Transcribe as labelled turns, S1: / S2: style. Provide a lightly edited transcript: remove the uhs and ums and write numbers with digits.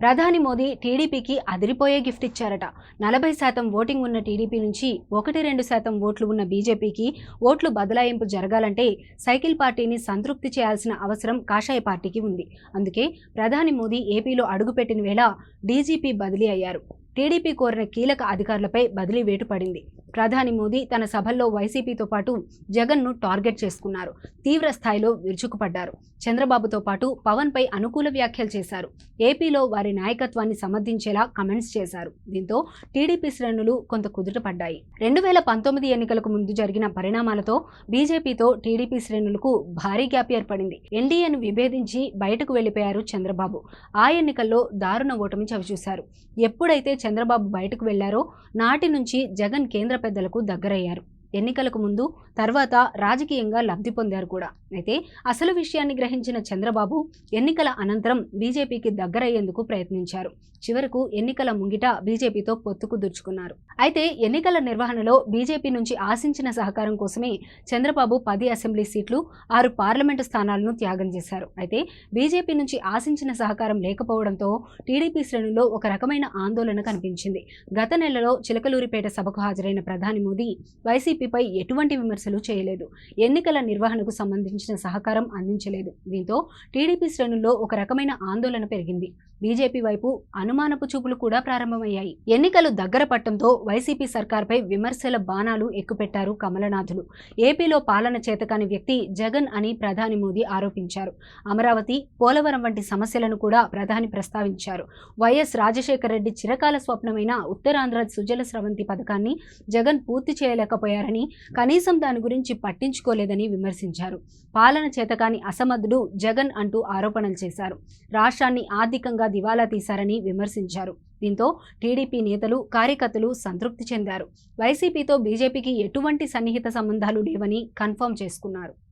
S1: ప్రధాని మోదీ టీడీపీకి అదిరిపోయే గిఫ్ట్ ఇచ్చారట. 40% ఓటింగ్ ఉన్న టీడీపీ నుంచి 1-2% ఓట్లు ఉన్న బీజేపీకి ఓట్లు బదలాయింపు జరగాలంటే సైకిల్ పార్టీని సంతృప్తి చేయాల్సిన అవసరం కాషాయ పార్టీకి ఉంది. అందుకే ప్రధాని మోదీ ఏపీలో అడుగుపెట్టిన వేళ డీజీపీ బదిలీ అయ్యారు. టీడీపీ కోరిన కీలక అధికారులపై బదిలీ వేటు పడింది. ప్రధాని మోదీ తన సభల్లో వైసీపీతో పాటు జగన్ను టార్గెట్ చేసుకున్నారు. తీవ్ర స్థాయిలో విరుచుకుపడ్డారు. చంద్రబాబుతో పాటు పవన్పై అనుకూల వ్యాఖ్యలు చేశారు. ఏపీలో వారి నాయకత్వాన్ని సమర్థించేలా కమెంట్స్ చేశారు. దీంతో టీడీపీ శ్రేణులు కొంత కుదుటపడ్డాయి. 2019 ఎన్నికలకు ముందు జరిగిన పరిణామాలతో బీజేపీతో టీడీపీ శ్రేణులకు భారీ గ్యాప్ ఏర్పడింది. ఎన్డీఏను విభేదించి బయటకు వెళ్లిపోయారు చంద్రబాబు. ఆ ఎన్నికల్లో దారుణ ఓటమి చవిచూశారు. ఎప్పుడైతే చంద్రబాబు బయటకు వెళ్లారో నాటి నుంచి జగన్ కేంద్ర పెద్దలకు దగ్గరయ్యారు. ఎన్నికలకు ముందు తర్వాత రాజకీయంగా లబ్ధి పొందారు కూడా. అయితే అసలు విషయాన్ని గ్రహించిన చంద్రబాబు ఎన్నికల అనంతరం బీజేపీకి దగ్గరయ్యేందుకు ప్రయత్నించారు. చివరకు ఎన్నికల ముంగిట బీజేపీతో పొత్తు కుదుర్చుకున్నారు. అయితే ఎన్నికల నిర్వహణలో బీజేపీ నుంచి ఆశించిన సహకారం కోసమే చంద్రబాబు 10 అసెంబ్లీ సీట్లు, 6 పార్లమెంటు స్థానాలను త్యాగం చేశారు. అయితే బీజేపీ నుంచి ఆశించిన సహకారం లేకపోవడంతో టీడీపీ శ్రేణుల్లో ఒక రకమైన ఆందోళన కనిపించింది. గత నెలలో చిలకలూరిపేట సభకు హాజరైన ప్రధాని మోదీ వైసీపీపై ఎటువంటి విమర్శలు చేయలేదు. ఎన్నికల నిర్వహణకు సంబంధించిన సహకారం అందించలేదు. దీంతో టీడీపీ శ్రేణుల్లో ఒక రకమైన ఆందోళన పెరిగింది. బీజేపీ వైపు అనుమానపు చూపులు కూడా ప్రారంభమయ్యాయి. ఎన్నికలు దగ్గర పట్టడంతో వైసీపీ సర్కార్పై విమర్శల బాణాలు ఎక్కుపెట్టారు కమలనాథులు. ఏపీలో పాలన చేతకాని వ్యక్తి జగన్ అని ప్రధాని మోదీ ఆరోపించారు. అమరావతి, పోలవరం వంటి సమస్యలను కూడా ప్రధాని ప్రస్తావించారు. వైఎస్ రాజశేఖర రెడ్డి చిరకాల స్వప్నమైన ఉత్తరాంధ్ర సుజల స్రవంతి పథకాన్ని జగన్ పూర్తి చేయలేకపోయారని, కనీసం దాని గురించి పట్టించుకోలేదని విమర్శించారు. పాలన చేతకాని అసమర్థుడు జగన్ అంటూ ఆరోపణలు చేశారు. రాష్ట్రాన్ని ఆర్థికంగా దివాలా తీశారని విమర్శించారు. దీంతో టీడీపీ నేతలు, కార్యకర్తలు సంతృప్తి చెందారు. వైసీపీతో బీజేపీకి ఎటువంటి సన్నిహిత సంబంధాలు లేవని కన్ఫర్మ్ చేసుకున్నారు.